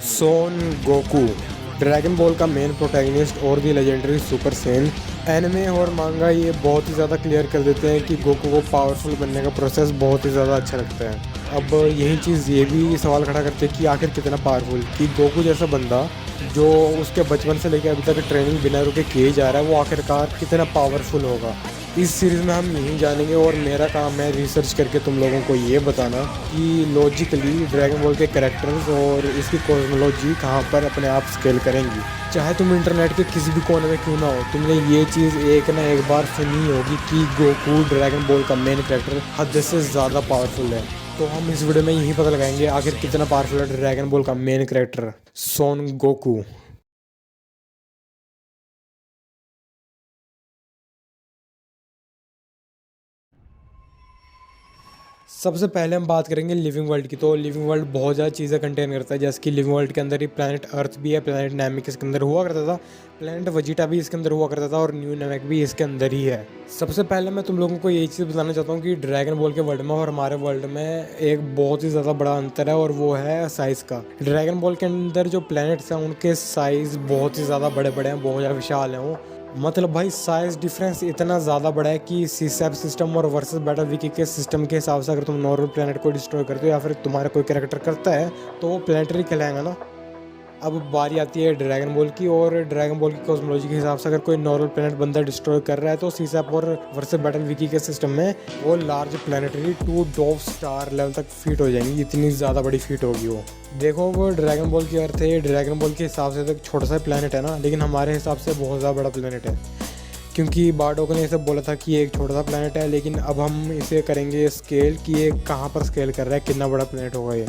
सोन Goku, dragon ball का main protagonist और दी legendary super Sen. Anime और मांगा ये बहुत ही ज़्यादा क्लियर कर देते हैं कि गोकू को पावरफुल बनने का प्रोसेस बहुत ही ज़्यादा अच्छा लगता है। अब यही चीज़ ये भी सवाल खड़ा करती है कि आखिर कितना पावरफुल, कि गोकू जैसा बंदा जो उसके बचपन से लेकर अभी तक ट्रेनिंग बिना रुके किए जा रहा है, वो आखिरकार कितना पावरफुल होगा। इस सीरीज़ में हम यही जानेंगे और मेरा काम है रिसर्च करके तुम लोगों को ये बताना कि लॉजिकली ड्रैगन बॉल के कैरेक्टर्स और इसकी कॉस्मोलॉजी कहाँ पर अपने आप स्केल करेंगी। चाहे तुम इंटरनेट के किसी भी कोने में क्यों ना हो, तुमने ये चीज़ एक ना एक बार सुनी होगी कि गोकू ड्रैगन बॉल का मेन कैरेक्टर हद से ज़्यादा पावरफुल है। तो हम इस वीडियो में यही पता लगाएंगे आखिर कितना पावरफुल है ड्रैगन बॉल का मेन कैरेक्टर सोन गोकू। सबसे पहले हम बात करेंगे लिविंग वर्ल्ड की। तो लिविंग वर्ल्ड बहुत ज़्यादा चीज़ें कंटेन करता है, जैसे कि लिविंग वर्ल्ड के अंदर ही प्लैनेट अर्थ भी है, प्लैनेट नैमिक इसके अंदर हुआ करता था, प्लैनेट वजीटा भी इसके अंदर हुआ करता था और न्यू नैमिक भी इसके अंदर ही है। सबसे पहले मैं तुम लोगों को यही चीज़ बताना चाहता हूँ कि ड्रैगन बॉल के वर्ल्ड में और हमारे वर्ल्ड में एक बहुत ही ज़्यादा बड़ा अंतर है और वो है साइज़ का। ड्रैगन बॉल के अंदर जो प्लैनेट्स हैं उनके साइज़ बहुत ही ज़्यादा बड़े बड़े हैं, बहुत ज़्यादा विशाल हैं वो। मतलब भाई साइज डिफरेंस इतना ज़्यादा बड़ा है कि सीसैप सिस्टम और वर्सेस बैटल विकी के सिस्टम के हिसाब से अगर तुम नॉर्मल प्लेनेट को डिस्ट्रॉय करते हो या फिर तुम्हारा कोई कैरेक्टर करता है तो वो प्लेनेटरी कहलाएगा ना। अब बारी आती है ड्रैगन बॉल की, और ड्रैगन बॉल की कॉस्मोलॉजी के हिसाब से अगर कोई नॉर्मल प्लेनेट बंदा डिस्ट्रॉय कर रहा है तो सीसैप और वर्सेस बैटल विकी के सिस्टम में वो लार्ज प्लेनेटरी 2 डॉफ स्टार लेवल तक फीट हो जाएंगी, इतनी ज़्यादा बड़ी फीट होगी वो। देखो वो ड्रैगन बॉल की अर्थ है, ये ड्रैगन बॉल के हिसाब से तो एक छोटा सा प्लेनेट है ना, लेकिन हमारे हिसाब से बहुत ज़्यादा बड़ा प्लेनेट है, क्योंकि बार्डोक ने इसे बोला था कि ये एक छोटा सा प्लेनेट है, लेकिन अब हम इसे करेंगे स्केल कि ये कहाँ पर स्केल कर रहा है, कितना बड़ा प्लेनेट होगा ये।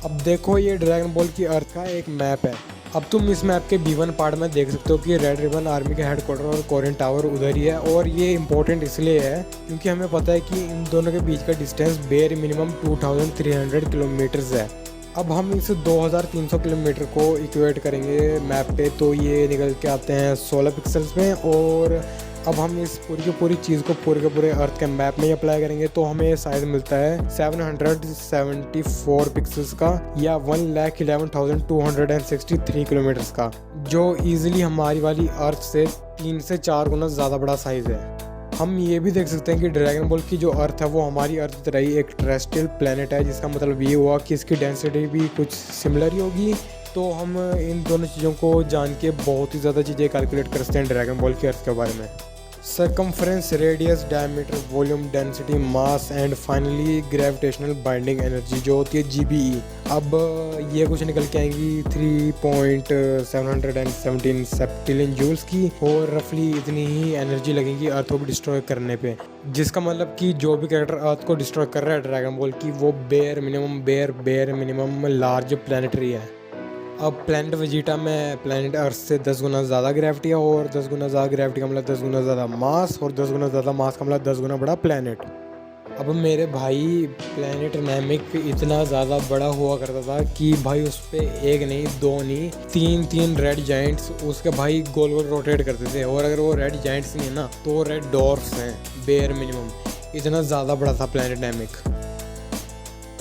अब देखो ये ड्रैगन बॉल की अर्थ का एक मैप है। अब तुम इस मैप के B1 पार्ट में देख सकते हो कि रेड रिबन आर्मी का हेडक्वार्टर और कोरियन टावर उधर ही है, और ये इंपॉर्टेंट इसलिए है क्योंकि हमें पता है कि इन दोनों के बीच का डिस्टेंस बेर मिनिमम 2300 किलोमीटर्स है। अब हम इस 2300 किलोमीटर को इक्वेट करेंगे मैप पे, तो ये निकल के आते हैं 16 पिक्सल्स में, और अब हम इस पूरी की पूरी चीज़ को पूरे के पूरे अर्थ के मैप में ही अप्लाई करेंगे तो हमें साइज मिलता है 774 पिक्सल्स का या 1,11,263 किलोमीटर्स का, जो ईजिली हमारी वाली अर्थ से 3 से 4 गुना ज़्यादा बड़ा साइज़ है। हम ये भी देख सकते हैं कि ड्रैगन बॉल की जो अर्थ है वो हमारी अर्थ की तरह ही एक टेरेस्ट्रियल प्लेनेट है, जिसका मतलब ये हुआ कि इसकी डेंसिटी भी कुछ सिमिलर ही होगी। तो हम इन दोनों चीज़ों को जान के बहुत ही ज़्यादा चीज़ें कैलकुलेट करते हैं ड्रैगन बॉल की अर्थ के बारे में। Circumference, radius, diameter, volume, density, mass and finally gravitational binding energy जो होती है GBE। अब ये कुछ निकल के आएंगी 3.717 सेप्टिलियन जूल्स की, और रफली इतनी ही एनर्जी लगेगी अर्थ को डिस्ट्रॉय करने पे, जिसका मतलब कि जो भी कैरेक्टर अर्थ को डिस्ट्रॉय कर रहा है ड्रैगन बॉल की वो बेयर मिनिमम लार्ज प्लानिटरी है। अब प्लैनेट वेजिटा में प्लैनेट अर्थ से 10 गुना ज़्यादा ग्रेविटी है, और 10 गुना ज़्यादा ग्रेविटी का मतलब 10 गुना ज़्यादा मास, और 10 गुना ज़्यादा मास का मतलब 10 गुना बड़ा प्लैनेट। अब मेरे भाई प्लैनेट नैमिक इतना ज़्यादा बड़ा हुआ करता था कि भाई उस पर एक नहीं दो नहीं तीन रेड जाइंट्स उसके भाई गोल गोल रोटेट करते थे, और अगर वो रेड जाइंट्स नहीं है ना तो वो रेड डॉर्फ्स हैं बेयर मिनिमम। इतना ज़्यादा बड़ा था प्लैनेट नैमिक।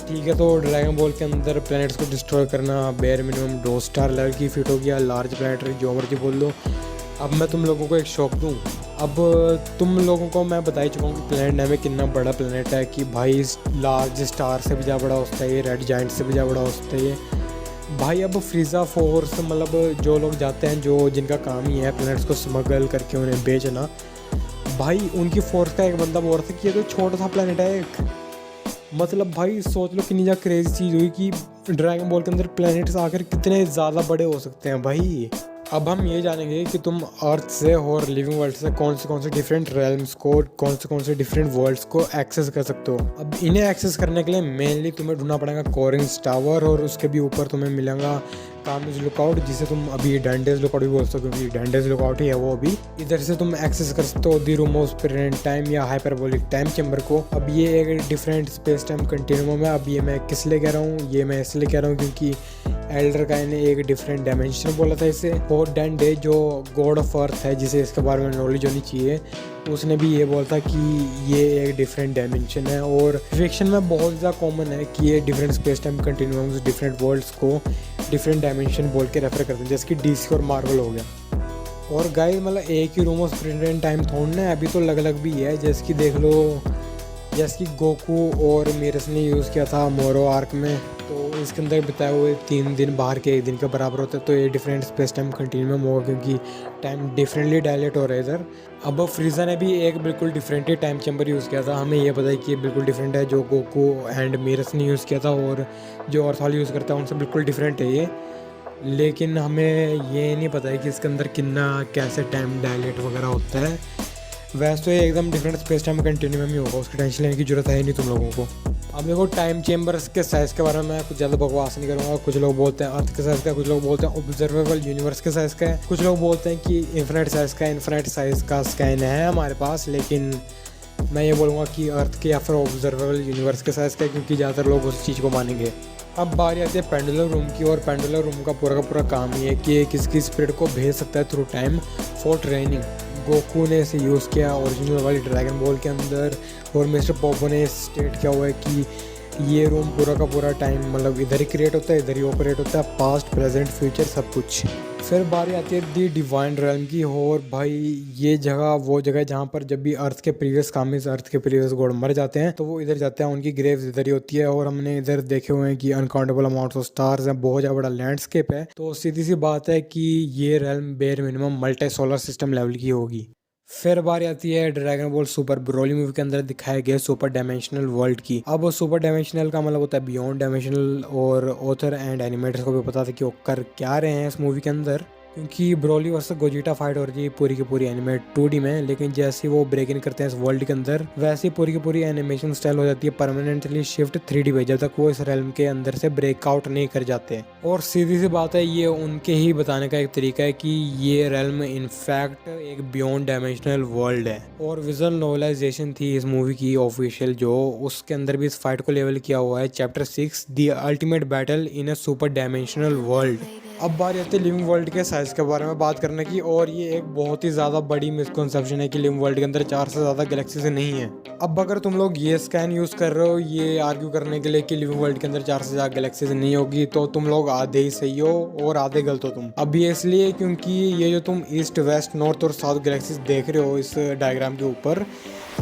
ठीक है, तो ड्रैगन बॉल के अंदर प्लैनेट्स को डिस्ट्रॉय करना बेयर मिनिमम 2 स्टार लेवल की फिट हो गया, लार्ज प्लैनेटरी जो मर्जी बोल दो। अब मैं तुम लोगों को एक शौक दूँ। अब तुम लोगों को मैं बता ही चुका हूँ कि प्लैनेट नैमिक कितना बड़ा प्लैनेट है, कि भाई लार्ज स्टार से भी ज़्यादा बड़ा होता है ये, रेड जाइंट से भी ज़्यादा बड़ा होता है ये भाई। अब फ्रीज़ा फोर्स मतलब जो लोग जाते हैं जो जिनका काम ही है प्लैनेट्स को स्मगल करके उन्हें बेचना, भाई उनकी फोर्स का एक बंदा बोल रहा था कि ये तो छोटा सा प्लैनेट है एक। मतलब भाई सोच लो कितनी ज़्यादा क्रेजी चीज़ हुई कि ड्रैगन बॉल के अंदर प्लैनेट्स आकर कितने ज़्यादा बड़े हो सकते हैं भाई। अब हम ये जानेंगे कि तुम अर्थ से और लिविंग वर्ल्ड से कौन से डिफरेंट रेल्म्स को, कौन से डिफरेंट वर्ल्ड्स को एक्सेस कर सकते हो। अब इन्हें एक्सेस करने के लिए मेनली तुम्हें ढूंढना पड़ेगा कोरियंस टावर, और उसके भी ऊपर तुम्हें मिलेगा कामिज लुकआउट, जिसे तुम अभी डैंडेज लुकआउट भी बोल सकते हो क्योंकि डैंडेज लुकआउट ही है वो। अभी इधर से तुम एक्सेस कर सकते हो दी रूम ऑफ स्पिरिट टाइम या हाइपरबोलिक टाइम चैम्बर को। अब ये एक डिफरेंट स्पेस टाइम कंटिन्यूम है। अब ये मैं किस लिए कह रहा हूँ, ये मैं इसलिए कह रहा हूँ क्योंकि एल्डर का ने एक डिफरेंट डायमेंशन बोला था इसे, और डैंडे जो गॉड ऑफ अर्थ है जिसे इसके बारे में नॉलेज होनी चाहिए, उसने भी ये बोला था कि ये एक डिफरेंट डायमेंशन है। और फिक्शन में बहुत ज़्यादा कॉमन है कि ये different space time continuums different worlds को डिफरेंट डायमेंशन बोल के रेफर करते हैं, जैसे कि डीसी और मार्वल हो गया। और गाइस मतलब एक ही room of screen and time थोड़ा है, अभी तो अलग अलग भी है, जैसे कि देख लो, जैसे कि गोकू और मीरस ने यूज़ किया था मोरो आर्क में, तो इसके अंदर बिताए हुए 3 दिन बाहर के 1 दिन के बराबर होते हैं, तो ये डिफरेंट स्पेस टाइम कंटिन्यूम होगा क्योंकि टाइम डिफरेंटली डायलेट हो रहा है इधर। अब फ्रीज़ा ने भी एक बिल्कुल डिफरेंट ही टाइम चैम्बर यूज़ किया था, हमें ये पता है कि ये बिल्कुल डिफरेंट है, जो गोकू एंड मीरस ने यूज़ किया था और जो अर्थ वाले यूज़ करता है उनसे बिल्कुल डिफरेंट है ये। लेकिन हमें ये नहीं पता है कि इसके अंदर कितना कैसे टाइम डायलेट वगैरह होता है। वैसे तो ये एकदम डिफरेंट स्पेस टाइम कंटिन्यूम ही होगा, उसकी टेंशन लेने की जरूरत है ही नहीं तुम लोगों को। अब देखो टाइम चेम्बर्स के साइज़ के बारे में मैं कुछ ज़्यादा बकवास नहीं करूँगा। कुछ लोग बोलते हैं अर्थ के साइज़ का, कुछ लोग बोलते हैं ऑब्जर्वेबल यूनिवर्स के साइज़ का है, कुछ लोग बोलते हैं कि इन्फिनिट साइज़ का। इन्फिनिट साइज़ का स्कैन है हमारे पास, लेकिन मैं ये बोलूँगा कि अर्थ के या फिर ऑब्जर्वेबल यूनिवर्स के साइज़ का है, क्योंकि ज़्यादातर लोग उस चीज़ को मानेंगे। अब बारी आती है पेंडुलम रूम की, और पेंडुलम रूम का पूरा काम ही है कि किसी स्पिरिट को भेज सकता है through time for training. Goku ने इसे यूज़ किया ओरिजिनल वाली ड्रैगन बॉल के अंदर, और मिस्टर पोपो ने स्टेट किया हुआ है कि ये रूम पूरा का पूरा टाइम मतलब इधर ही क्रिएट होता है, इधर ही ऑपरेट होता है, पास्ट प्रेजेंट फ्यूचर सब कुछ। फिर बारी आती है दी डिवाइन रेल्म की, और भाई ये जगह वो जगह है जहाँ पर जब भी अर्थ के प्रीवियस कामिस, अर्थ के प्रीवियस गॉड मर जाते हैं तो वो इधर जाते हैं, उनकी ग्रेव्स इधर ही होती है। और हमने इधर देखे हुए हैं कि अनकाउंटेबल अमाउंट्स ऑफ स्टार्स हैं, बहुत ज़्यादा बड़ा लैंडस्केप है, तो सीधी सी बात है कि ये realm bare minimum multi solar system level की होगी। फिर बारी आती है dragon Ball super Broly movie के अंदर दिखाया गया सुपर डायमेंशनल वर्ल्ड की। अब वो सुपर डायमेंशनल का मतलब होता है बियॉन्ड डायमेंशनल, और ऑथर एंड एनिमेटर्स को भी पता था कि वो कर क्या रहे हैं इस मूवी के अंदर, क्योंकि ब्रोली वर्सेस गोजिटा फाइट हो रही है पूरी की पूरी एनिमेट 2D में। लेकिन जैसे वो ब्रेक इन करते हैं इस वर्ल्ड के अंदर, वैसे ही पूरी की पूरी एनिमेशन स्टाइल हो जाती है परमानेंटली शिफ्ट 3D पे, जब तक वो इस रेल्म के अंदर से ब्रेकआउट नहीं कर जाते। और सीधी सी बात है, ये उनके ही बताने का एक तरीका है कि ये रेल्म इनफैक्ट एक बियॉन्ड डायमेंशनल वर्ल्ड है। और विजुअल नोवेलाइजेशन थी इस मूवी की ऑफिशियल, जो उसके अंदर भी इस फाइट को लेवल किया हुआ है, chapter 6 the ultimate battle in a super dimensional world. अब बारी आती है लिविंग वर्ल्ड के साइज़ के बारे में बात करने की, और ये एक बहुत ही ज़्यादा बड़ी मिसकंसेप्शन है कि लिविंग वर्ल्ड के अंदर 4 से ज़्यादा गैलेक्सीज नहीं है। अब अगर तुम लोग ये स्कैन यूज़ कर रहे हो ये आर्ग्यू करने के लिए कि लिविंग वर्ल्ड के अंदर 4 से ज़्यादा गैलेक्सीज नहीं होगी, तो तुम लोग आधे ही सही हो और आधे गलत हो तुम। अब ये इसलिए क्योंकि ये जो तुम ईस्ट वेस्ट नॉर्थ और साउथ गैलेक्सीज देख रहे हो इस डायग्राम के ऊपर,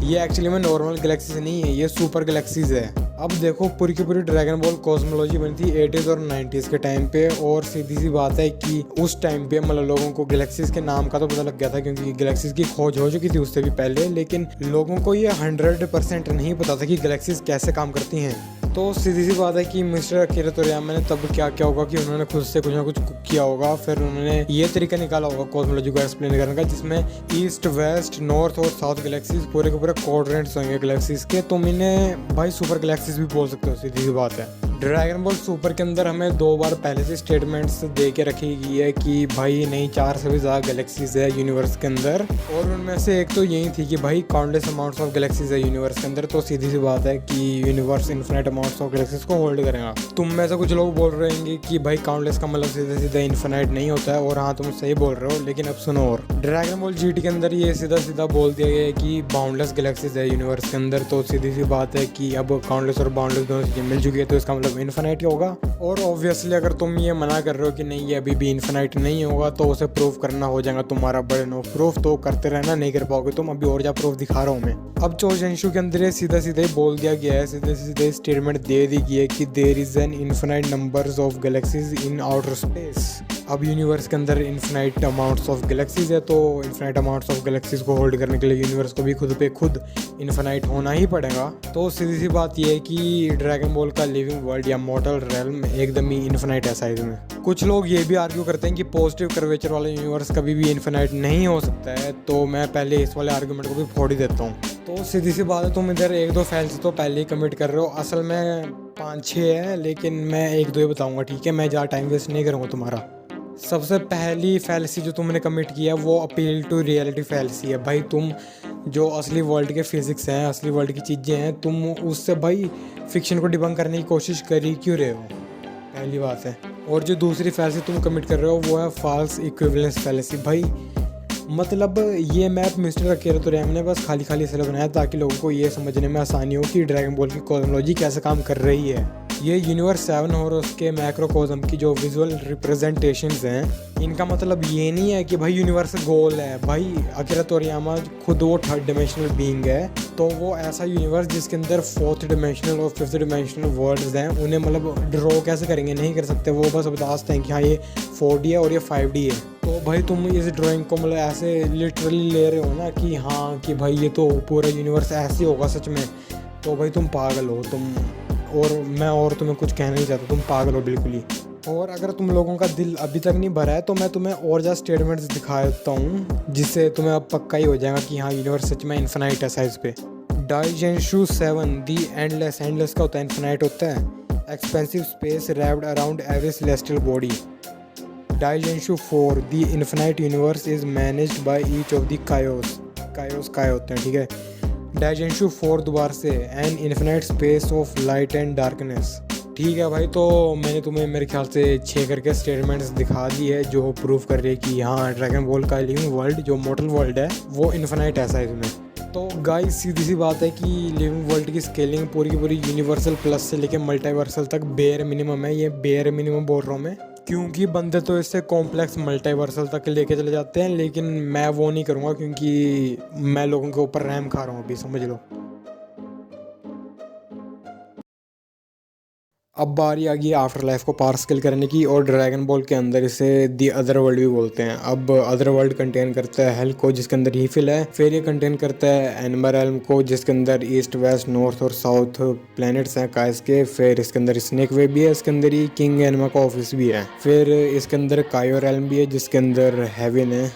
ये एक्चुअली में नॉर्मल गैलेक्सीज नहीं है, ये सुपर गैलेक्सीज है। अब देखो पूरी की पूरी ड्रैगन बॉल कॉस्मोलॉजी बनी थी 80s और 90s के टाइम पे, और सीधी सी बात है कि उस टाइम पे मतलब लोगों को गैलेक्सीज के नाम का तो पता लग गया था, क्योंकि गैलेक्सीज की खोज हो चुकी थी उससे भी पहले, लेकिन लोगों को ये 100% नहीं पता था कि गैलेक्सीज कैसे काम करती हैं। तो सीधी सी बात है कि मिस्टर अकीरा तोरियामा ने तब क्या क्या होगा कि उन्होंने खुद से कुछ ना कुछ किया होगा, फिर उन्होंने ये तरीका निकाला होगा कॉस्मोलॉजी को एक्सप्लेन करने का, जिसमें ईस्ट वेस्ट नॉर्थ और साउथ गैलेक्सीज पूरे के पूरे कोऑर्डिनेट्स होंगे गैलेक्सीज के। तुम इन्हें भाई सुपर गैलेक्सीज भी बोल सकते हो, सीधी सी बात है। ड्रैगन बॉल सुपर के अंदर हमें 2 बार पहले से स्टेटमेंट्स दे के रखी गई है कि भाई नहीं 4 से भी ज़्यादा गैलेक्सीज है यूनिवर्स के अंदर, और उनमें से एक तो यही थी कि भाई काउंटलेस अमाउंट्स ऑफ गैलेक्सीज है यूनिवर्स के अंदर। तो सीधी सी बात है कि universe infinite amounts of galaxies को होल्ड करेगा। तुम में से कुछ लोग बोल रहे होंगे कि भाई काउंटलेस का मतलब सीधा सीधा इन्फिनिट नहीं होता है, और हाँ तुम सही बोल रहे हो, लेकिन अब सुनो, और ड्रैगन बॉल जीटी के अंदर ये सीधा सीधा बोल दिया गया है कि बाउंडलेस गैलेक्सीज है यूनिवर्स के अंदर। तो सीधी सी बात है कि अब काउंटलेस और बाउंडलेस दोनों चीज़ें मिल चुकी है, तो इसका मतलब इन्फिनिट ही होगा। और ऑब्वियसली अगर तुम ये मना कर रहे हो कि नहीं ये अभी भी इन्फिनिट नहीं होगा, तो उसे प्रूव करना हो जाएगा तुम्हारा बर्डन ऑफ प्रूफ, तो करते रहना, नहीं कर पाओगे तुम। अभी और क्या प्रूफ दिखा रहा हूँ मैं। अब चोजेंशु के अंदर सीधा सीधे बोल दिया गया है, सीधे सीधे स्टेटमेंट दे दी गई है कि there is an infinite numbers of galaxies in outer space. अब यूनिवर्स के अंदर इन्फिनिट अमाउंट्स ऑफ गैलेक्सीज है, तो इन्फिनिट अमाउंट्स ऑफ गैलेक्सीज को होल्ड करने के लिए यूनिवर्स को भी खुद पे खुद इन्फिनिट होना ही पड़ेगा। तो सीधी सी बात यह है कि ड्रैगन बॉल का लिविंग वर्ल्ड या मॉर्टल रेल्म एकदम ही इन्फिनिट है साइज में। कुछ लोग ये भी आर्ग्यू करते हैं कि पॉजिटिव कर्वेचर वाला यूनिवर्स कभी भी इन्फिनिट नहीं हो सकता है, तो मैं पहले इस वाले आर्गूमेंट को भी फोड़ ही देता हूँ। तो सीधी सी बात है, तुम इधर 1-2 फैल्स तो पहले ही कमिट कर रहे हो, असल में 5-6 है, लेकिन मैं 1-2 ही बताऊँगा, ठीक है? मैं ज़्यादा टाइम वेस्ट नहीं करूँगा तुम्हारा। सबसे पहली फैलसी जो तुमने कमिट किया वो अपील टू रियलिटी फैलसी है। भाई तुम जो असली वर्ल्ड के फिजिक्स हैं, असली वर्ल्ड की चीज़ें हैं, तुम उससे भाई फिक्शन को डिबंक करने की कोशिश कर ही क्यों रहे हो, पहली बात है। और जो दूसरी फैलसी तुम कमिट कर रहे हो वो है फॉल्स इक्विवेलेंस फैलसी। भाई मतलब ये मैप मिस्टर अकीरा तोरियामा ने बस खाली इसलिए बनाया ताकि लोगों को ये समझने में आसानी हो कि ड्रैगन बॉल की कॉस्मोलॉजी कैसे काम कर रही है। ये यूनिवर्स 7 और उसके मैक्रोकॉस्म की जो विजुअल रिप्रेजेंटेशंस हैं, इनका मतलब ये नहीं है कि भाई यूनिवर्स गोल है। भाई अकीरा तोरियामा खुद वो थर्ड डिमेंशनल बीइंग है, तो वो ऐसा यूनिवर्स जिसके अंदर फोर्थ डिमेंशनल और फिफ्थ डिमेंशनल वर्ल्ड्स हैं, उन्हें मतलब ड्रॉ कैसे करेंगे, नहीं कर सकते। वो बस बता सकते हैं कि हाँ ये 4D है और ये 5D है। तो भाई तुम इस ड्राइंग को मतलब ऐसे लिटरली ले रहे हो ना कि हाँ कि भाई ये तो पूरा यूनिवर्स ऐसे होगा सच में, तो भाई तुम पागल हो तुम। और मैं और तुम्हें कुछ कहना नहीं चाहता, तुम पागल हो बिल्कुल ही। और अगर तुम लोगों का दिल अभी तक नहीं भरा है तो मैं तुम्हें और ज़्यादा स्टेटमेंट्स दिखा देता हूँ, जिससे तुम्हें अब पक्का ही हो जाएगा कि हाँ यूनिवर्स सच में इन्फिनाइट है साइज पे। डाइजेंशु 7 दी एंडलेस, एंडलेस का होता है इन्फिनाइट होता है। Expensive space wrapped around every celestial body. डाइजेंशु 4 the infinite universe is managed by each of the Kaios, Kaios काय होते हैं, ठीक है। डाइजेंशु 4 दोबारा से an infinite space of light and darkness. ठीक है भाई, तो मैंने तुम्हें मेरे ख्याल से 6 करके स्टेटमेंट्स दिखा दी है जो प्रूव कर रही है कि हाँ ड्रैगन बॉल का लिविंग वर्ल्ड जो मॉर्टल वर्ल्ड है वो इन्फिनाइट ऐसा है इसमें। तो गाइस सीधी सी बात है कि लिविंग वर्ल्ड की स्केलिंग पूरी की पूरी यूनिवर्सल प्लस से लेके मल्टीवर्सल तक बेयर मिनिमम है। ये बेयर मिनिमम बोल रहा हूँ मैं, क्योंकि बंदे तो इससे कॉम्प्लेक्स मल्टीवर्सल तक लेके चले जाते हैं, लेकिन मैं वो नहीं करूँगा क्योंकि मैं लोगों के ऊपर रहम खा रहा हूँ अभी, समझ लो। अब बारी आ गई आफ्टर लाइफ को पार स्केल करने की, और ड्रैगन बॉल के अंदर इसे दी अदर वर्ल्ड भी बोलते हैं। अब अदर वर्ल्ड कंटेन करता है हेल को जिसके अंदर हीफिल है, फिर ये कंटेन करता है एनिमल रेल्म को जिसके अंदर ईस्ट वेस्ट नॉर्थ और साउथ प्लैनेट्स हैं काइस के, फिर इसके अंदर स्नेक वे भी है, इसके अंदर ही किंग एनिमा का ऑफिस भी है, फिर इसके अंदर कायो रेल्म भी है जिसके अंदर हेवन है।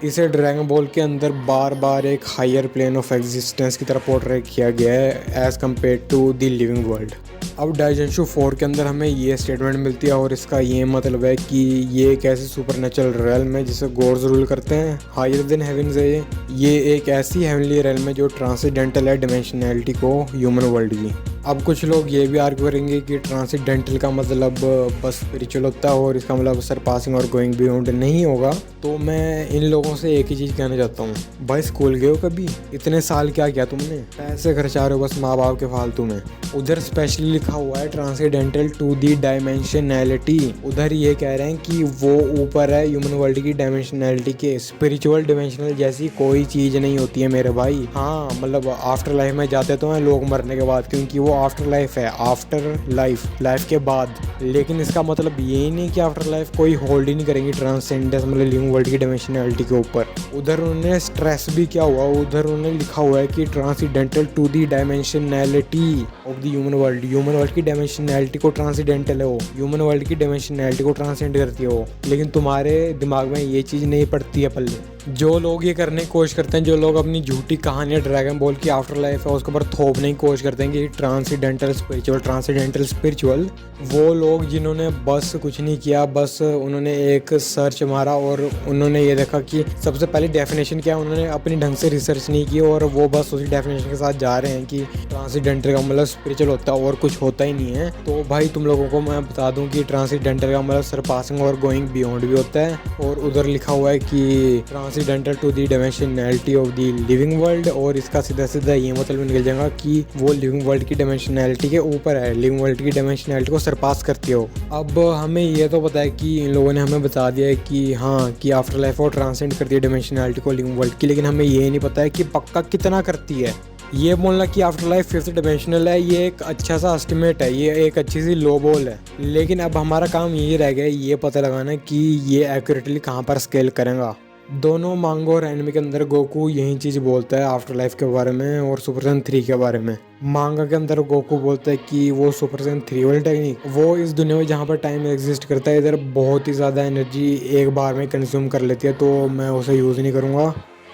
इसे ड्रैगन बॉल के अंदर बार बार एक हायर प्लेन ऑफ एग्जिस्टेंस की तरह पोर्ट्रेट किया गया है as compare to the living world. अब डाइजेंशु 4 के अंदर हमें ये स्टेटमेंट मिलती है, और इसका ये मतलब है कि ये एक ऐसी सुपरनेचुरल रेल्म है जिसे गॉड्स रूल करते हैं, हायर देन हेवंस है ये एक ऐसी हेवनली रेल्म है जो ट्रांसेंडेंटल है डिमेंशनैलिटी को ह्यूमन वर्ल्ड की। अब कुछ लोग ये भी आर्ग्यू करेंगे कि ट्रांसेंडेंटल का मतलब बस स्पिरिचुअल होता है और इसका मतलब सरपासिंग और गोइंग बियॉन्ड नहीं होगा। तो मैं इन लोगों से एक ही चीज़ कहना चाहता हूँ, भाई स्कूल गए हो कभी? इतने साल क्या किया तुमने? पैसे खर्चा रहे हो बस माँ बाप के फालतू में। उधर स्पेशली लिखा हुआ है ट्रांसेंडेंटल टू दी डायमेंशनैलिटी, उधर ये कह रहे हैं कि वो ऊपर है ह्यूमन वर्ल्ड की डायमेंशनैलिटी के। स्पिरिचुअल डिमेंशनल जैसी कोई चीज़ नहीं होती है मेरे भाई। हाँ मतलब आफ्टर लाइफ में जाते तो हैं लोग मरने के बाद, क्योंकि वो आफ्टर लाइफ है, आफ्टर लाइफ, लाइफ के बाद। लेकिन इसका मतलब ये नहीं कि आफ्टर लाइफ कोई होल्ड ही नहीं करेंगी ट्रांसेंडेंस मतलब लिविंग वर्ल्ड की डायमेंशनैलिटी के ऊपर। उधर उन्होंने स्ट्रेस भी क्या हुआ, उधर उन्होंने लिखा हुआ है कि transcendental to the dimensionality of the human world. Human world की डायमेंशनैलिटी को ट्रांसेंडेंटल है वो, ह्यूमन वर्ल्ड की डायमेंशनैलिटी को ट्रांसेंड करती है वो, लेकिन तुम्हारे दिमाग में ये चीज़ नहीं पड़ती है पल्ले। जो लोग ये करने की कोशिश करते हैं, जो लोग अपनी झूठी कहानियाँ ड्रैगन बॉल की आफ्टर लाइफ है उसके ऊपर थोपने की कोशिश करते हैं कि ट्रांसेंडेंटल स्पिरिचुअल, वो लोग जिन्होंने बस कुछ नहीं किया, बस उन्होंने एक सर्च मारा और उन्होंने ये देखा कि सबसे पहले डेफिनेशन क्या है, उन्होंने अपनी ढंग से रिसर्च नहीं की और वो बस उसी डेफिनेशन के साथ जा रहे हैं कि ट्रांसेंडेंटल का मतलब स्पिरिचुअल होता है और कुछ होता ही नहीं है। तो भाई तुम लोगों को मैं बता दूं कि ट्रांसेंडेंटल का मतलब सरपासिंग और गोइंग बियॉन्ड भी होता है, और उधर लिखा हुआ है कि transcendental to the dimensionality of the living world, और इसका सीधा सीधा ये मतलब निकल जाएगा कि वो लिविंग वर्ल्ड की डायमेंशनैलिटी के ऊपर है, लिविंग वर्ल्ड की डायमेंशनैलिटी को सरपास करती हो। अब हमें ये तो पता है कि इन लोगों ने हमें बता दिया है कि हाँ कि आफ्टर लाइफ वो ट्रांसेंड करती है डायमेंशनैलिटी को लिविंग वर्ल्ड की, लेकिन हमें ये नहीं पता है कि पक्का कितना करती है। ये बोलना कि आफ्टर लाइफ फिफ्थ डिमेंशनल है ये एक अच्छा सा एस्टिमेट है, ये एक अच्छी सी लो बॉल है, लेकिन अब हमारा काम ये रह गया ये पता लगाना कि ये एक्यूरेटली कहाँ पर स्केल करेगा। दोनों मांगो और एनिमे के अंदर गोकू यही चीज़ बोलता है आफ्टर लाइफ के बारे में और सुपर सैयन 3 के बारे में। मांगा के अंदर गोकू बोलता है कि वो सुपर सैयन 3 वाली टेक्निक वो इस दुनिया में जहाँ पर टाइम एग्जिस्ट करता है इधर बहुत ही ज़्यादा एनर्जी एक बार में कंज्यूम कर लेती है, तो मैं उसे यूज़ नहीं करूँगा।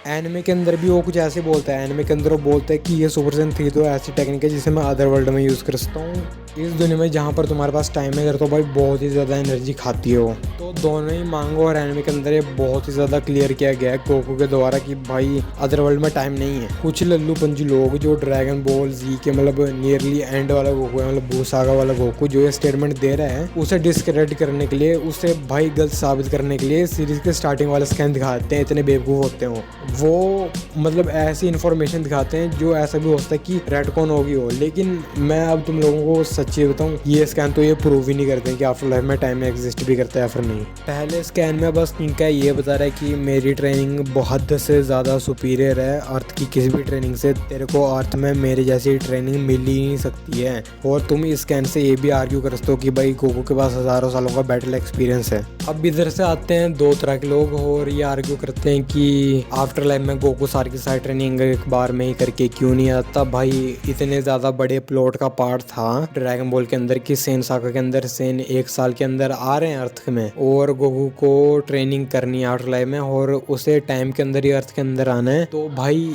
एनिमे के अंदर भी वो कुछ ऐसे बोलता है, एनिमे के अंदर वो बोलता है कि ये सुपर सैयन 3 तो ऐसी टेक्निक है जिसे मैं अदर वर्ल्ड में यूज़ कर सकता हूँ। इस दुनिया में जहाँ पर तुम्हारे पास टाइम है इधर तो भाई बहुत ही ज़्यादा एनर्जी खाती है वो। तो दोनों ही मांगा और एनिमे के अंदर ये बहुत ही ज़्यादा क्लियर किया गया है गोकू के द्वारा कि भाई अदर वर्ल्ड में टाइम नहीं है। कुछ लल्लू पंजू लोग जो ड्रैगन बॉल जी के मतलब नियरली एंड वाला गोकू है, मतलब भूसागा वाला गोकू जो ये स्टेटमेंट दे रहा है, उसे डिस्क्रेडिट करने के लिए, उसे भाई गलत साबित करने के लिए सीरीज के स्टार्टिंग वाला स्कैन दिखाते हैं। इतने बेवकूफ़ होते हैं वो मतलब ऐसी इन्फॉर्मेशन दिखाते हैं जो ऐसा भी हो सकता है कि रेडकॉन होगी हो। लेकिन मैं अब तुम लोगों को सच्ची बताऊँ, ये स्कैन तो ये प्रूव ही नहीं करते हैं कि आफ्टर लाइफ में टाइम एग्जिस्ट भी करता है फिर नहीं। पहले स्कैन में बस इनका ये बता रहा है कि मेरी ट्रेनिंग बहुत से ज़्यादा सुपीरियर है अर्थ की किसी भी ट्रेनिंग से, तेरे को अर्थ में मेरे जैसी ट्रेनिंग मिल ही नहीं सकती है। और तुम इस स्कैन से ये भी आर्ग्यू कर सकते हो कि भाई गोकू के पास हज़ारों सालों का बैटल एक्सपीरियंस है। अब इधर से आते हैं दो तरह के लोग और ये आर्ग्यू करते हैं कि आफ्टर लाइफ में गोकू सारी की सारी ट्रेनिंग एक बार में ही करके क्यों नहीं आता। भाई इतने ज़्यादा बड़े प्लॉट का पार्ट था ड्रैगन बॉल के अंदर कि सेन सागा के अंदर सेन 1 साल के अंदर आ रहे हैं अर्थ में और गोकू को ट्रेनिंग करनी है आफ्टर लाइफ में और उसे टाइम के अंदर ही अर्थ के अंदर आना है। तो भाई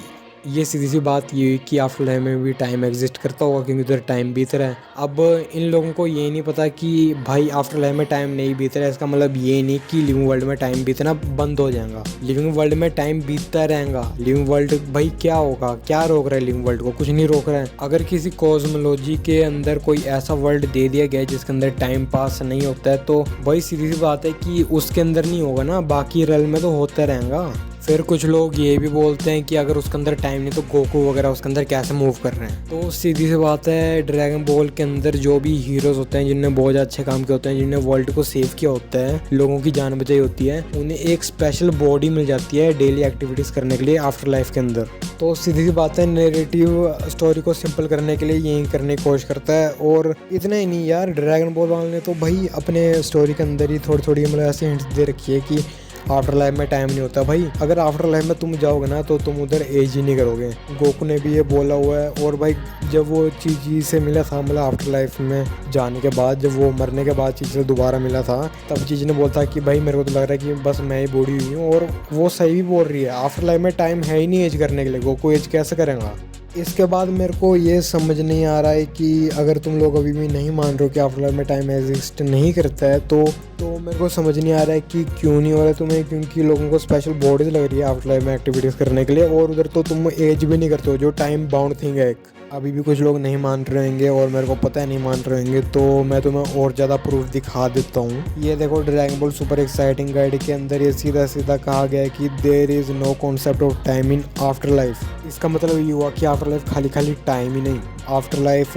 ये सीधी सी बात ये हुई कि आफ्टर लाइफ में भी टाइम एग्जिस्ट करता होगा क्योंकि उधर टाइम बीत रहा है। अब इन लोगों को ये नहीं पता कि भाई आफ्टर लाइफ में टाइम नहीं बीत रहा है, इसका मतलब ये नहीं कि लिविंग वर्ल्ड में टाइम बीतना बंद हो जाएगा। लिविंग वर्ल्ड में टाइम बीतता रहेगा। लिविंग वर्ल्ड भाई क्या होगा, क्या रोक रहा है लिविंग वर्ल्ड को? कुछ नहीं रोक रहा है। अगर किसी कॉस्मोलॉजी के अंदर कोई ऐसा वर्ल्ड दे दिया गया है जिसके अंदर टाइम पास नहीं होता है तो भाई सीधी सी बात है कि उसके अंदर नहीं होगा ना, बाकी रेल्म में तो होता रहेगा। फिर कुछ लोग ये भी बोलते हैं कि अगर उसके अंदर टाइम नहीं तो गोकू वगैरह उसके अंदर कैसे मूव कर रहे हैं। तो सीधी सी बात है ड्रैगन बॉल के अंदर जो भी हीरोज होते हैं जिनने बहुत अच्छे काम किए होते हैं, जिनने वर्ल्ड को सेव किया होता है, लोगों की जान बचाई होती है, उन्हें एक स्पेशल बॉडी मिल जाती है डेली एक्टिविटीज़ करने के लिए आफ्टर लाइफ के अंदर। तो सीधी सी बात है नैरेटिव स्टोरी को सिंपल करने के लिए यही करने की कोशिश करता है। और इतना ही नहीं यार, ड्रैगन बॉल वाले ने तो भाई अपने स्टोरी के अंदर ही थोड़ी थोड़ी मतलब ऐसी हिंट्स दे रखी है कि आफ्टर लाइफ में टाइम नहीं होता। भाई अगर आफ्टर लाइफ में तुम जाओगे ना तो तुम उधर एज ही नहीं करोगे। गोकू ने भी ये बोला हुआ है। और भाई जब वो चीज़ से मिला था मतलब आफ्टर लाइफ में जाने के बाद, जब वो मरने के बाद चीज़ से दोबारा मिला था, तब चीज़ ने बोलता कि भाई मेरे को तो लग रहा है कि बस मैं ही बूढ़ी हुई हूँ। और वो सही भी बोल रही है, आफ्टर लाइफ में टाइम है ही नहीं एज करने के लिए। गोकू एज कैसे करेगा? इसके बाद मेरे को ये समझ नहीं आ रहा है कि अगर तुम लोग अभी भी नहीं मान रहे हो कि आफ्टर लाइफ में टाइम एग्जिस्ट नहीं करता है तो मेरे को समझ नहीं आ रहा है कि क्यों नहीं हो रहा है तुम्हें। क्योंकि लोगों को स्पेशल बॉडीज लग रही है आफ्टर लाइफ में एक्टिविटीज़ करने के लिए और उधर तो तुम एज भी नहीं करते हो जो टाइम बाउंड थिंग है एक। अभी भी कुछ लोग नहीं मान रहे होंगे और मेरे को पता है नहीं मान रहे होंगे, तो मैं तुम्हें और ज़्यादा प्रूफ दिखा देता हूँ। ये देखो Dragon Ball Super exciting guide के अंदर ये सीधा सीधा कहा गया है कि there is no concept of time in afterlife. इसका मतलब ये हुआ कि आफ्टर लाइफ खाली टाइम ही नहीं, afterlife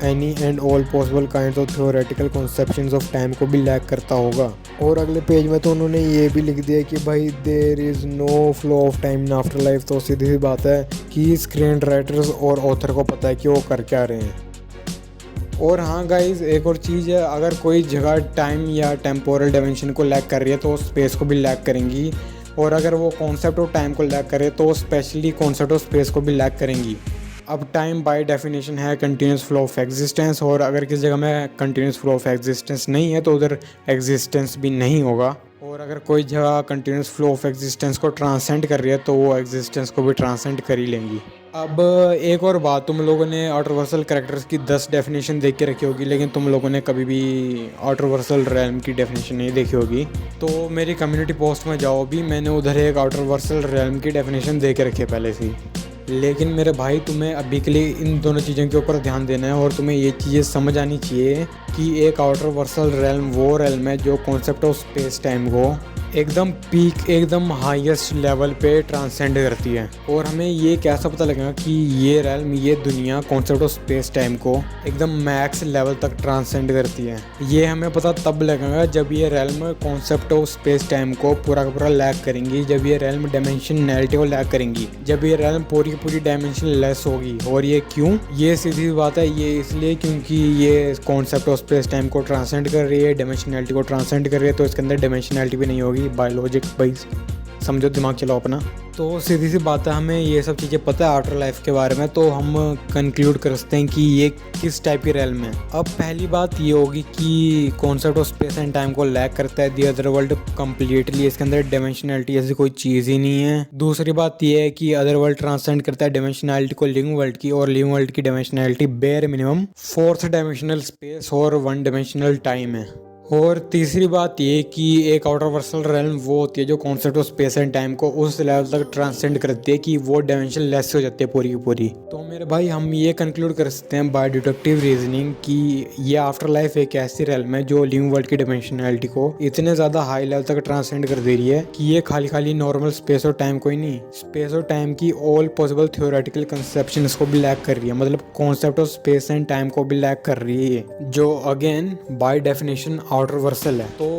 any and all possible kind of theoretical conceptions of time को भी लैक करता होगा। और अगले पेज में तो उन्होंने ये भी लिख दिया कि भाई there is no flow of time in afterlife. तो सीधी सी बात है कि स्क्रीन राइटर्स और ऑथर को पता है कि वो कर क्या रहे हैं। और हाँ गाइज, एक और चीज़ है, अगर कोई जगह टाइम या टेम्पोरल डायमेंशन को लैक कर रही है तो स्पेस को भी लैक करेंगी। और अगर वो कॉन्सेप्ट ऑफ टाइम को लैक करे तो स्पेशली कॉन्सेप्ट ऑफ स्पेस को भी लैक करेंगी। अब टाइम बाय डेफिनेशन है कंटिन्यूस फ्लो ऑफ एग्जिस्टेंस, और अगर किसी जगह में कंटिन्यूस फ्लो ऑफ एग्जिस्टेंस नहीं है तो उधर एग्जिस्टेंस भी नहीं होगा। और अगर कोई जगह कंटिन्यूस फ्लो ऑफ एग्जिस्टेंस को ट्रांसेंड कर रही है तो वो एग्जिस्टेंस को भी ट्रांसेंड कर ही लेंगी। अब एक और बात, तुम लोगों ने ऑटोवर्सल कैरेक्टर्स की 10 डेफिनेशन देख के रखी होगी, लेकिन तुम लोगों ने कभी भी ऑटोवर्सल रैल्म की डेफिनेशन नहीं देखी होगी। तो मेरी कम्युनिटी पोस्ट में जाओ भी, मैंने उधर एक ऑटोवर्सल रैल्म की डेफिनेशन दे के रखी है पहले से ही। लेकिन मेरे भाई तुम्हें अभी के लिए इन दोनों चीज़ों के ऊपर ध्यान देना है और तुम्हें ये चीज़ें समझ आनी चाहिए कि एक ऑटोवर्सल रैल्म वो रैल्म है जो कॉन्सेप्ट ऑफ स्पेस टाइम को एकदम पीक, एकदम हाईएस्ट लेवल पे ट्रांसेंड करती है। और हमें ये कैसा पता लगेगा कि ये रैल्म, ये दुनिया कॉन्सेप्ट ऑफ स्पेस टाइम को एकदम मैक्स लेवल तक ट्रांसेंड करती है। ये हमें पता तब लगेगा जब ये realm concept of space time को पूरा का पूरा लैक करेंगी, जब ये रैल्म डायमेंशनैलिटी को लैक करेंगी, जब ये रैल्म पूरी की पूरी डायमेंशन लेस होगी। और ये क्यों? ये सीधी बात है, ये इसलिए क्योंकि ये कॉन्सेप्ट ऑफ स्पेस टाइम को ट्रांसेंड कर रही है, डायमेंशनैलिटी को ट्रांसेंड कर रही है, तो इसके अंदर डायमेंशनैलिटी भी नहीं होगी। बायोलॉजिक वाइज समझो, दिमाग चलाओ अपना। तो सीधी सी बात है, हमें ये सब चीज़ें पता है आफ्टर लाइफ के बारे में, तो हम कंक्लूड कर सकते हैं कि ये किस टाइप की रैल्म है। अब पहली बात ये होगी कि concept of space and time को लैक करता है दी अदर वर्ल्ड कम्प्लीटली, इसके अंदर डायमेंशनैलिटी ऐसी कोई चीज़ ही नहीं है। दूसरी बात ये है कि अदर वर्ल्ड ट्रांसेंड करता है डायमेंशनैलिटी को लिविंग वर्ल्ड की, और लिविंग वर्ल्ड की dimensionality bare minimum 4th dimensional space और 1 डायमेंशनल टाइम है। और तीसरी बात ये कि एक आउटर वर्सल रेल्म वो होती है जो concept of space and time को उस लेवल तक ट्रांसेंड करती है कि वो डायमेंशन लेस हो जाती है पूरी की पूरी। तो मेरे भाई हम ये कंक्लूड कर सकते हैं बाय डिडक्टिव रीजनिंग कि ये आफ्टर लाइफ एक ऐसी रेल्म है जो लिविंग वर्ल्ड की डायमेंशनैलिटी को इतने ज़्यादा हाई लेवल तक ट्रांसेंड कर दे रही है कि ये खाली खाली नॉर्मल स्पेस और टाइम को ही नहीं, स्पेस और टाइम की ऑल पॉसिबल थियोरेटिकल कंसेप्शंस को भी लैक कर रही है। मतलब concept of space and time को भी लैक कर रही है, जो again by definition outer Vercel है। तो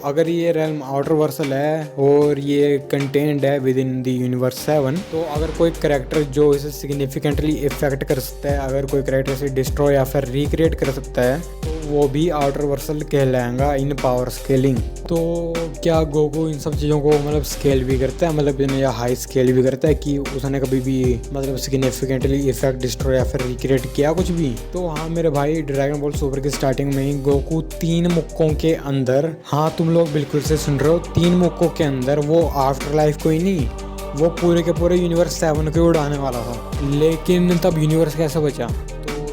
अगर ये रेल्म आउटर वर्सल है और ये कंटेन्ड है विद इन द यूनिवर्स 7, तो अगर कोई करेक्टर जो इसे सिग्निफिकेंटली इफेक्ट कर सकता है, अगर कोई करेक्टर इसे डिस्ट्रॉय या फिर रिक्रिएट कर सकता है, तो वो भी आउटर वर्सल कहलाएगा इन पावर स्केलिंग। तो क्या गोकू इन सब चीज़ों को मतलब स्केल भी करता है, मतलब या हाई स्केल भी करता है कि उसने कभी भी मतलब सिग्निफिकेंटली इफेक्ट डिस्ट्रॉय या फिर रिक्रिएट किया कुछ भी? तो हाँ मेरे भाई, ड्रैगन बॉल सुपर की स्टार्टिंग में ही गोकू 3 मुक्कों के अंदर, हाँ तुम लोग बिल्कुल से सुन रहे हो, 3 मुक्कों के अंदर वो आफ्टर लाइफ को ही नहीं, वो पूरे के पूरे यूनिवर्स 7 को उड़ाने वाला था। लेकिन तब यूनिवर्स कैसे बचा?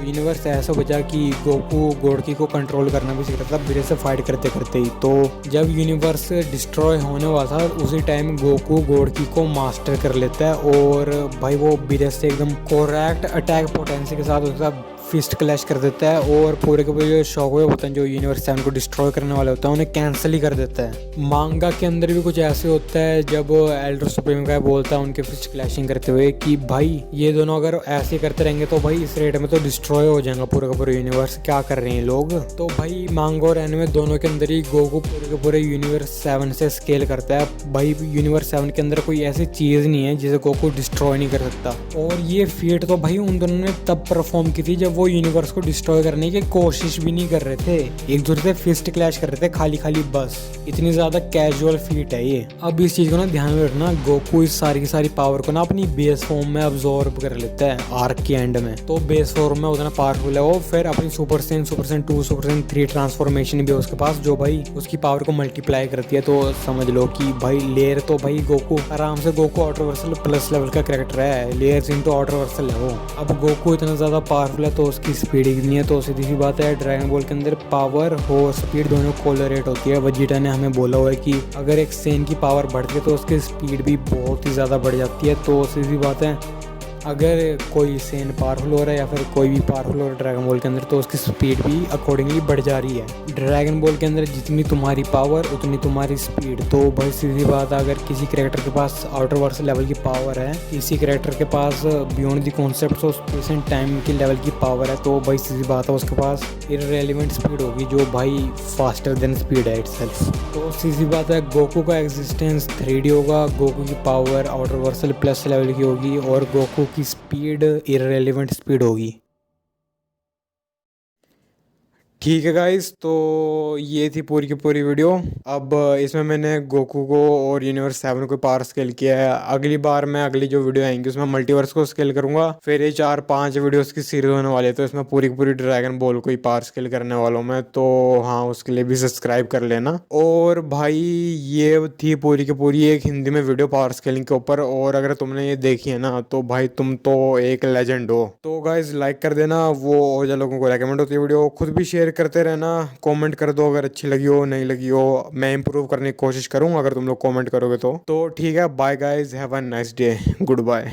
यूनिवर्स ऐसा बचा कि गोकू गोडकी को कंट्रोल करना भी सीख रहा था बिरे से फाइट करते करते ही। तो जब यूनिवर्स डिस्ट्रॉय होने वाला था उसी टाइम गोकू गोडकी को मास्टर कर लेता है और भाई वो बिरे से एकदम करेक्ट अटैक पोटेंसी के साथ उसका फिस्ट क्लैश कर देता है और पूरे के पूरे जो शॉक हुए होते हैं जो यूनिवर्स 7 को डिस्ट्रॉय करने वाले होते हैं उन्हें कैंसिल ही कर देता है। मांगा के अंदर भी कुछ ऐसे होता है जब एल्डर सुप्रीम का बोलता है उनके फिस्ट क्लैशिंग करते हुए कि भाई ये दोनों अगर ऐसे करते रहेंगे तो भाई इस रेट में तो डिस्ट्रॉय हो जाएगा पूरा का पूरा यूनिवर्स, क्या कर रहे हैं लोग। तो भाई मांगो और एनिमे दोनों के अंदर ही गोकू पूरे के पूरे यूनिवर्स 7 से स्केल करता है। भाई यूनिवर्स 7 के अंदर कोई ऐसी चीज़ नहीं है जिसे गोकू डिस्ट्रॉय नहीं कर सकता। और ये फीट तो भाई उन दोनों ने तब परफॉर्म की थी जब वो यूनिवर्स को डिस्ट्रॉय करने की कोशिश भी नहीं कर रहे थे, एक दूसरे से फिस्ट क्लैश कर रहे थे खाली खाली बस। इतनी ज्यादा कैजुअल फीट है ये। अब इस चीज को ना ध्यान में रखना, गोकू इस सारी की सारी पावर को ना अपनी बेस फॉर्म में अब्सॉर्ब कर लेता है आर्क के एंड में। तो बेस फॉर्म में उतना पावरफुल है वो। फिर अपनी super Sen 2, super Sen 3 transformation भी है उसके पास जो भाई उसकी पावर को मल्टीप्लाई करती है। तो समझ लो कि भाई लेयर तो भाई गोकू आराम से, Goku outer Vercel plus level का कैरेक्टर है, लेयर्स इनटू आउटर वर्सल है वो। अब गोकू इतना ज्यादा पावरफुल है तो उसकी स्पीड इतनी है, तो सीधी सी बात है ड्रैगन बॉल के अंदर पावर और स्पीड दोनों कोलरेट होती है। वजीटा ने हमें बोला हुआ है कि अगर एक सेन की पावर बढ़ती है तो उसकी स्पीड भी बहुत ही ज़्यादा बढ़ जाती है। तो सीधी बात है अगर कोई सेन पावरफुल हो रहा है या फिर कोई भी पावरफुल हो रहा है ड्रैगन बॉल के अंदर तो उसकी स्पीड भी अकॉर्डिंगली बढ़ जा रही है। ड्रैगन बॉल के अंदर जितनी तुम्हारी पावर उतनी तुम्हारी स्पीड। तो भाई सीधी बात है अगर किसी कैरेक्टर के पास आउटर वर्स लेवल की पावर है, किसी कैरेक्टर के पास beyond the concept of space and time की लेवल की पावर है, तो भाई सीधी बात है उसके पास इररेलेवेंट स्पीड होगी जो भाई फास्टर देन स्पीड है इटसेल्फ। तो सीधी बात है गोकू का एग्जिस्टेंस 3D होगा, गोकू की power outer Vercel plus level की होगी और गोकू की स्पीड इररेलेवेंट स्पीड होगी। ठीक है गाइस, तो ये थी पूरी की पूरी वीडियो। अब इसमें मैंने गोकू को और यूनिवर्स 7 को पावर स्केल किया है। अगली बार मैं अगली जो वीडियो आएंगी उसमें मल्टीवर्स को स्केल करूंगा। फिर ये 4-5 वीडियोस की सीरीज होने वाली है तो इसमें पूरी की पूरी ड्रैगन बॉल को ही पावर स्केल करने वाला हूँ मैं। तो हाँ, उसके लिए भी सब्सक्राइब कर लेना। और भाई ये थी पूरी की पूरी एक हिंदी में वीडियो पावर स्केलिंग के ऊपर, और अगर तुमने ये देखी है ना तो भाई तुम तो एक लेजेंड हो। तो गाइज लाइक कर देना, वो और जो लोगों को रेकमेंड होती है वीडियो। खुद भी शेयर करते रहना, कमेंट कर दो अगर अच्छी लगी हो नहीं लगी हो, मैं इंप्रूव करने की कोशिश करूंगा अगर तुम लोग कमेंट करोगे तो ठीक है। Bye guys, have a nice day, good bye.